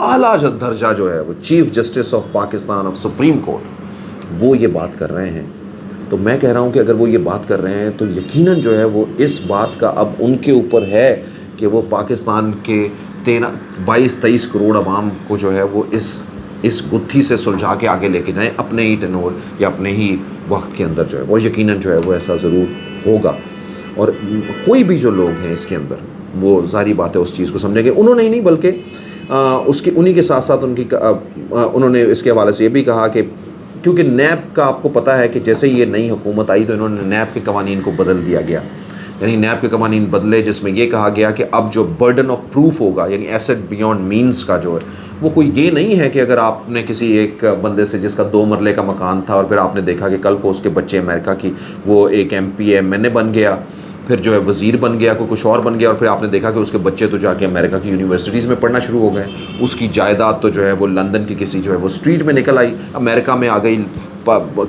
اعلیٰ درجہ جو ہے وہ chief justice of Pakistan of supreme court وہ یہ بات کر رہے ہیں، تو میں کہہ رہا ہوں کہ اگر وہ یہ بات کر رہے ہیں تو یقیناً جو ہے وہ اس بات کا اب ان کے اوپر ہے کہ وہ پاکستان کے 22-23 کروڑ عوام کو جو ہے وہ اس گتھی سے سلجھا کے آگے لے کے جائیں اپنے ہی ٹینور یا اپنے ہی وقت کے اندر جو ہے وہ یقیناً جو ہے وہ ایسا ضرور ہوگا. اور کوئی بھی جو لوگ ہیں اس کے اندر وہ ظاہری بات ہے اس چیز کو سمجھیں گے. انہوں نے ہی نہیں بلکہ انہی کے ساتھ ساتھ انہوں نے اس کے حوالے سے یہ بھی کہا کہ کیونکہ نیب کا آپ کو پتہ ہے کہ جیسے یہ نئی حکومت آئی تو انہوں نے نیب کے قوانین کو بدل دیا گیا، یعنی نیب کے قوانین بدلے جس میں یہ کہا گیا کہ اب جو برڈن آف پروف ہوگا یعنی ایسٹ بیونڈ مینز کا جو ہے وہ کوئی یہ نہیں ہے کہ اگر آپ نے کسی ایک بندے سے جس کا 2 مرلے کا مکان تھا اور پھر آپ نے دیکھا کہ کل کو اس کے بچے امریکہ کی وہ ایک MP MNA بن گیا، پھر جو ہے وزیر بن گیا، کوئی کچھ اور بن گیا، اور پھر آپ نے دیکھا کہ اس کے بچے تو جا کے امریکہ کی یونیورسٹیز میں پڑھنا شروع ہو گئے، اس کی جائیداد تو جو ہے وہ لندن کی کسی جو ہے وہ اسٹریٹ میں نکل آئی، امریکہ میں آ گئی،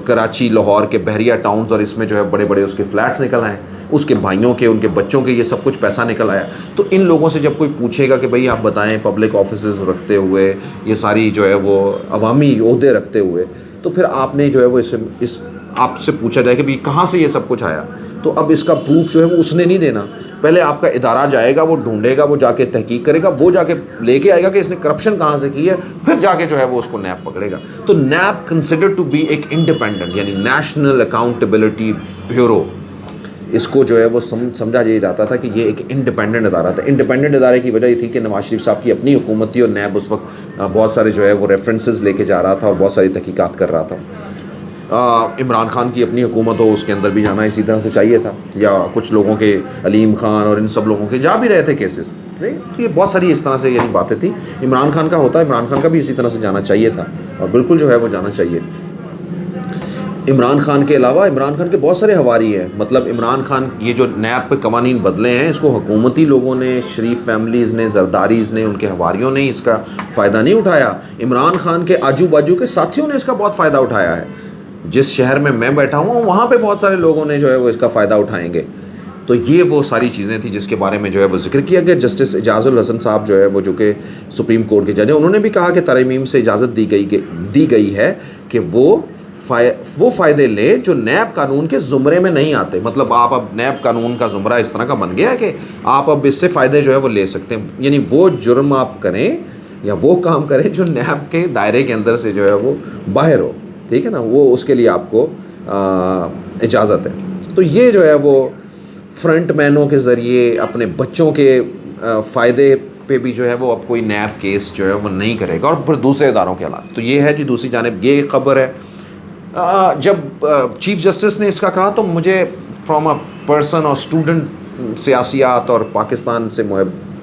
کراچی لاہور کے بحریہ ٹاؤنز اور اس میں جو ہے بڑے بڑے اس کے فلیٹس نکل آئے، اس کے بھائیوں کے ان کے بچوں کے یہ سب کچھ پیسہ نکل آیا. تو ان لوگوں سے جب کوئی پوچھے گا کہ بھئی آپ بتائیں پبلک آفیسز رکھتے ہوئے یہ ساری جو ہے وہ عوامی عہدے رکھتے ہوئے تو پھر آپ نے جو ہے وہ اس آپ سے پوچھا جائے کہ بھئی کہاں سے یہ سب کچھ آیا، تو اب اس کا پروف جو ہے وہ اس نے نہیں دینا، پہلے آپ کا ادارہ جائے گا، وہ ڈھونڈے گا، وہ جا کے تحقیق کرے گا، وہ جا کے لے کے آئے گا کہ اس نے کرپشن کہاں سے کی ہے، پھر جا کے جو ہے وہ اس کو نیب پکڑے گا. تو نیب کنسیڈر ٹو بی ایک انڈیپینڈنٹ یعنی نیشنل اکاؤنٹیبلٹی بیورو، اس کو جو ہے وہ سمجھا یہ جاتا تھا کہ یہ ایک انڈیپینڈنٹ ادارہ تھا. انڈیپینڈنٹ ادارے کی وجہ یہ تھی کہ نواز شریف صاحب کی اپنی حکومت تھی اور نیب اس وقت بہت سارے جو ہے وہ ریفرنسز لے کے جا رہا تھا اور بہت ساری تحقیقات کر رہا تھا. عمران خان کی اپنی حکومت ہو اس کے اندر بھی جانا اسی طرح سے چاہیے تھا، یا کچھ لوگوں کے علیم خان اور ان سب لوگوں کے جا بھی رہے تھے کیسز، نہیں یہ بہت ساری اس طرح سے یعنی باتیں تھیں. عمران خان کا ہوتا ہے، عمران خان کا بھی اسی طرح سے جانا چاہیے تھا اور بالکل جو ہے وہ جانا چاہیے. عمران خان کے علاوہ عمران خان کے بہت سارے حواری ہیں، مطلب عمران خان یہ جو نیب پہ قوانین بدلے ہیں اس کو حکومتی لوگوں نے، شریف فیملیز نے، زرداریز نے، ان کے حواریوں نے اس کا فائدہ نہیں اٹھایا، عمران خان کے آجو باجو کے ساتھیوں نے اس کا بہت فائدہ اٹھایا ہے. جس شہر میں میں بیٹھا ہوں وہاں پہ بہت سارے لوگوں نے جو ہے وہ اس کا فائدہ اٹھائیں گے. تو یہ وہ ساری چیزیں تھیں جس کے بارے میں جو ہے وہ ذکر کیا گیا. جسٹس اعجاز الحسن صاحب جو ہے وہ جو کہ سپریم کورٹ کے جج ہیں، انہوں نے بھی کہا کہ ترمیم سے اجازت دی گئی ہے کہ وہ فائدے لے جو نیب قانون کے زمرے میں نہیں آتے. مطلب آپ اب نیب قانون کا زمرہ اس طرح کا بن گیا ہے کہ آپ اب اس سے فائدے جو ہے وہ لے سکتے ہیں، یعنی وہ جرم آپ کریں یا وہ کام کریں جو نیب کے دائرے کے اندر سے جو ہے وہ باہر ہو، ٹھیک ہے نا، وہ اس کے لیے آپ کو اجازت ہے. تو یہ جو ہے وہ فرنٹ مینوں کے ذریعے اپنے بچوں کے فائدے پہ بھی جو ہے وہ اب کوئی نیب کیس جو ہے وہ نہیں کرے گا، اور پھر دوسرے اداروں کے حالات. تو یہ ہے جی دوسری جانب یہ خبر ہے. جب چیف جسٹس نے اس کا کہا تو مجھے فرام اے پرسن اور اسٹوڈنٹ سیاسیات اور پاکستان سے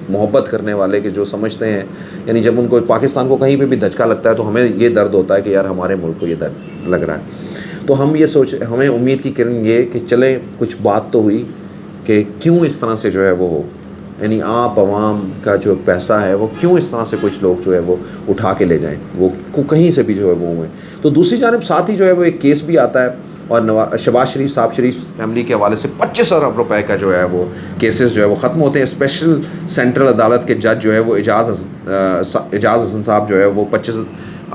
محبت کرنے والے کہ جو سمجھتے ہیں، یعنی جب ان کو پاکستان کو کہیں پہ بھی دھچکا لگتا ہے تو ہمیں یہ درد ہوتا ہے کہ یار ہمارے ملک کو یہ درد لگ رہا ہے. تو ہمیں امید کی کرن یہ کہ چلیں کچھ بات تو ہوئی کہ کیوں اس طرح سے جو ہے وہ ہو، یعنی آپ عوام کا جو پیسہ ہے وہ کیوں اس طرح سے کچھ لوگ جو ہے وہ اٹھا کے لے جائیں، وہ کہیں سے بھی جو ہے وہ ہوئے. تو دوسری جانب ساتھ ہی جو ہے وہ ایک کیس بھی آتا ہے اور شہباز شریف صاحب شریف فیملی کے حوالے سے 25 ارب روپے کا جو ہے وہ کیسز جو ہے وہ ختم ہوتے ہیں. اسپیشل سینٹرل عدالت کے جج جو ہے وہ اعجاز حسن صاحب جو ہے وہ 25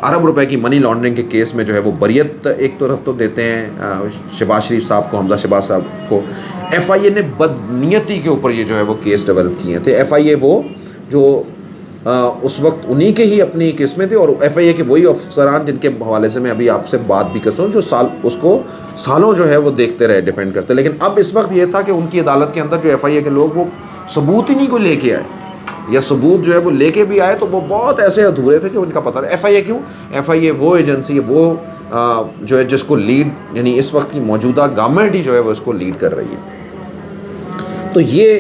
ارب روپے کی منی لانڈرنگ کے کیس میں جو ہے وہ بریت ایک طرف تو دیتے ہیں شہباز شریف صاحب کو، حمزہ شہباز صاحب کو. FIA نے بدنیتی کے اوپر یہ جو ہے وہ کیس ڈیولپ کیے تھے. FIA وہ جو اس وقت انہی کے ہی اپنی قسمیں تھے اور FIA کے وہی افسران جن کے حوالے سے میں ابھی آپ سے بات بھی کرتا ہوں جو اس کو سالوں جو ہے وہ دیکھتے رہے، ڈیفینڈ کرتے. لیکن اب اس وقت یہ تھا کہ ان کی عدالت کے اندر جو FIA کے لوگ وہ ثبوت ہی نہیں کو لے کے آئے، یا ثبوت جو ہے وہ لے کے بھی آئے تو وہ بہت ایسے ادھورے تھے جو ان کا پتہ نہیں. FIA کیوں؟ FIA وہ ایجنسی وہ جو ہے جس کو لیڈ یعنی اس وقت کی موجودہ گورنمنٹ ہی جو ہے وہ اس کو لیڈ کر رہی ہے. تو یہ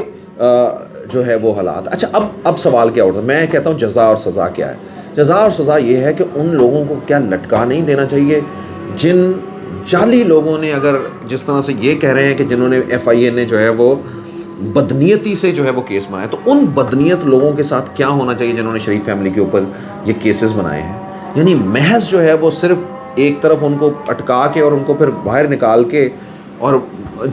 جو ہے وہ حالات. اچھا اب سوال کیا اٹھتا ہے؟ میں کہتا ہوں جزا اور سزا کیا ہے. جزا اور سزا یہ ہے کہ ان لوگوں کو کیا لٹکا نہیں دینا چاہیے جن جعلی لوگوں نے، اگر جس طرح سے یہ کہہ رہے ہیں کہ جنہوں نے FIA نے جو ہے وہ بدنیتی سے جو ہے وہ کیس بنایا، تو ان بدنیت لوگوں کے ساتھ کیا ہونا چاہیے جنہوں نے شریف فیملی کے اوپر یہ کیسز بنائے ہیں. یعنی محض جو ہے وہ صرف ایک طرف ان کو اٹکا کے اور ان کو پھر باہر نکال کے اور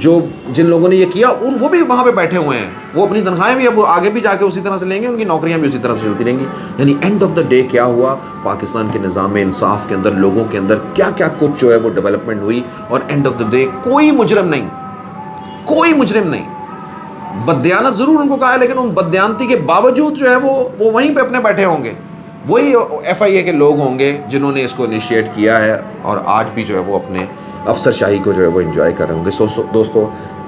جو جن لوگوں نے یہ کیا وہ بھی وہاں پہ بیٹھے ہوئے ہیں, وہ اپنی تنخواہیں بھی اب آگے بھی جا کے اسی طرح سے لیں گے, ان کی نوکریاں بھی اسی طرح سے چلتی رہیں گی. یعنی اینڈ آف دا ڈے کیا ہوا, پاکستان کے نظام انصاف کے اندر لوگوں کے اندر کیا کیا کچھ جو ہے وہ ڈیولپمنٹ ہوئی, اور اینڈ آف دا ڈے کوئی مجرم نہیں, کوئی مجرم نہیں. بددیانت ضرور ان کو کہا ہے, لیکن ان بددیانتی کے باوجود جو ہے وہ وہیں پہ اپنے بیٹھے ہوں گے, وہی ایف آئی اے کے لوگ ہوں گے جنہوں نے اس کو انیشیٹ کیا ہے, اور آج بھی جو ہے وہ اپنے افسر شاہی کو جو ہے وہ انجوائے کر رہے ہوں گے. دوستو,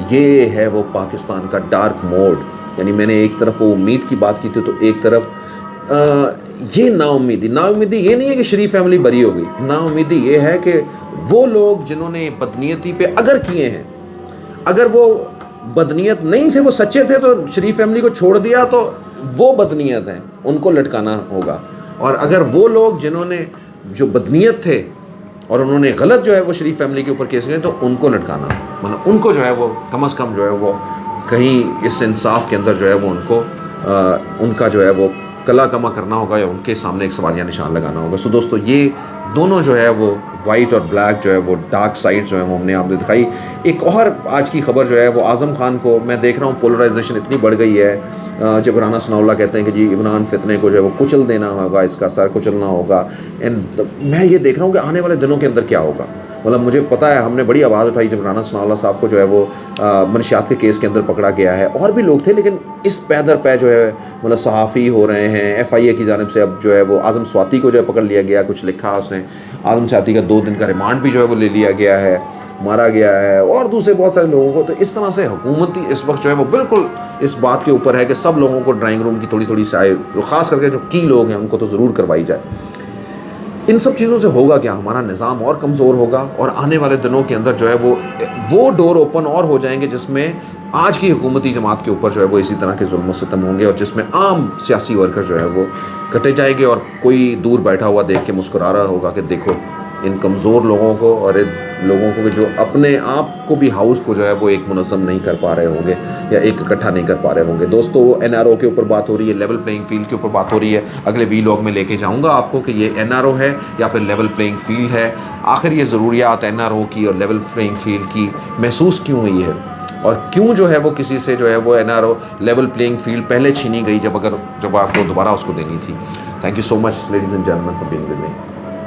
یہ ہے وہ پاکستان کا ڈارک موڈ. یعنی میں نے ایک طرف وہ امید کی بات کی تھی, تو ایک طرف یہ نا امیدی یہ نہیں ہے کہ شریف فیملی بری ہو گئی, نا امیدی یہ ہے کہ وہ لوگ جنہوں نے بدنیتی پہ اگر کیے ہیں, اگر وہ بدنیت نہیں تھے, وہ سچے تھے, تو شریف فیملی کو چھوڑ دیا تو وہ بدنیت ہیں, ان کو لٹکانا ہوگا. اور اگر وہ لوگ جنہوں نے جو بدنیت تھے اور انہوں نے غلط جو ہے وہ شریف فیملی کے اوپر کیس کیے, تو ان کو لٹکانا, مطلب ان کو جو ہے وہ کم از کم جو ہے وہ کہیں اس انصاف کے اندر جو ہے وہ ان کو ان کا جو ہے وہ کلا کما کرنا ہوگا, یا ان کے سامنے ایک سوالیہ نشان لگانا ہوگا. سو دوستو, یہ دونوں جو ہے وہ وائٹ اور بلیک جو ہے وہ ڈارک سائڈ جو ہے وہ ہم نے آپ کو دکھائی. ایک اور آج کی خبر جو ہے وہ اعظم خان کو میں دیکھ رہا ہوں, پولرائزیشن اتنی بڑھ گئی ہے. جب رانا ثناء اللہ کہتے ہیں کہ جی عمران فتنے کو جو ہے وہ کچل دینا ہوگا, اس کا سر کچلنا ہوگا, اینڈ میں یہ دیکھ رہا ہوں کہ آنے والے دنوں کے اندر کیا ہوگا. مطلب مجھے پتہ ہے, ہم نے بڑی آواز اٹھائی جب رانا ثناء اللہ صاحب کو جو ہے وہ منشیات کے کیس کے اندر پکڑا گیا ہے, اور بھی لوگ تھے, لیکن اس پیدر پہ جو ہے مطلب صحافی ہو رہے ہیں, ایف آئی اے کی جانب سے اب جو ہے وہ اعظم سواتی کو جو ہے پکڑ لیا گیا, کچھ لکھا اس نے, اعظم سواتی کا 2 دن کا ریمانڈ بھی جو ہے وہ لے لیا گیا ہے, مارا گیا ہے, اور دوسرے بہت سارے لوگوں کو. تو اس طرح سے حکومتی اس وقت جو ہے وہ بالکل اس بات کے اوپر ہے کہ سب لوگوں کو ڈرائنگ روم کی تھوڑی سائے, خاص کر کے جو کی لوگ ہیں ان کو تو ضرور کروائی جائے. ان سب چیزوں سے ہوگا کیا, ہمارا نظام اور کمزور ہوگا, اور آنے والے دنوں کے اندر جو ہے وہ ڈور اوپن اور ہو جائیں گے جس میں آج کی حکومتی جماعت کے اوپر جو ہے وہ اسی طرح کے ظلم و ستم ہوں گے, اور جس میں عام سیاسی ورکر جو ہے وہ کٹے جائیں گے, اور کوئی دور بیٹھا ہوا دیکھ کے مسکرا رہا ہوگا کہ دیکھو ان کمزور لوگوں کو, اور ان لوگوں کو جو اپنے آپ کو بھی ہاؤس کو جو ہے وہ ایک منظم نہیں کر پا رہے ہوں گے, یا ایک اکٹھا نہیں کر پا رہے ہوں گے. دوستو, این آر او کے اوپر بات ہو رہی ہے, لیول پلینگ فیلڈ کے اوپر بات ہو رہی ہے. اگلے وی لاگ میں لے کے جاؤں گا آپ کو کہ یہ این آر او ہے یا پھر لیول پلینگ فیلڈ ہے, آخر یہ ضروریات این آر او کی اور لیول پلینگ فیلڈ کی محسوس کیوں ہوئی ہے, اور کیوں جو ہے وہ کسی سے جو ہے وہ N R O level playing field پہلے چھینی گئی جب آپ کو دوبارہ اس کو دینی تھی. Thank you so much ladies and gentlemen for being with me.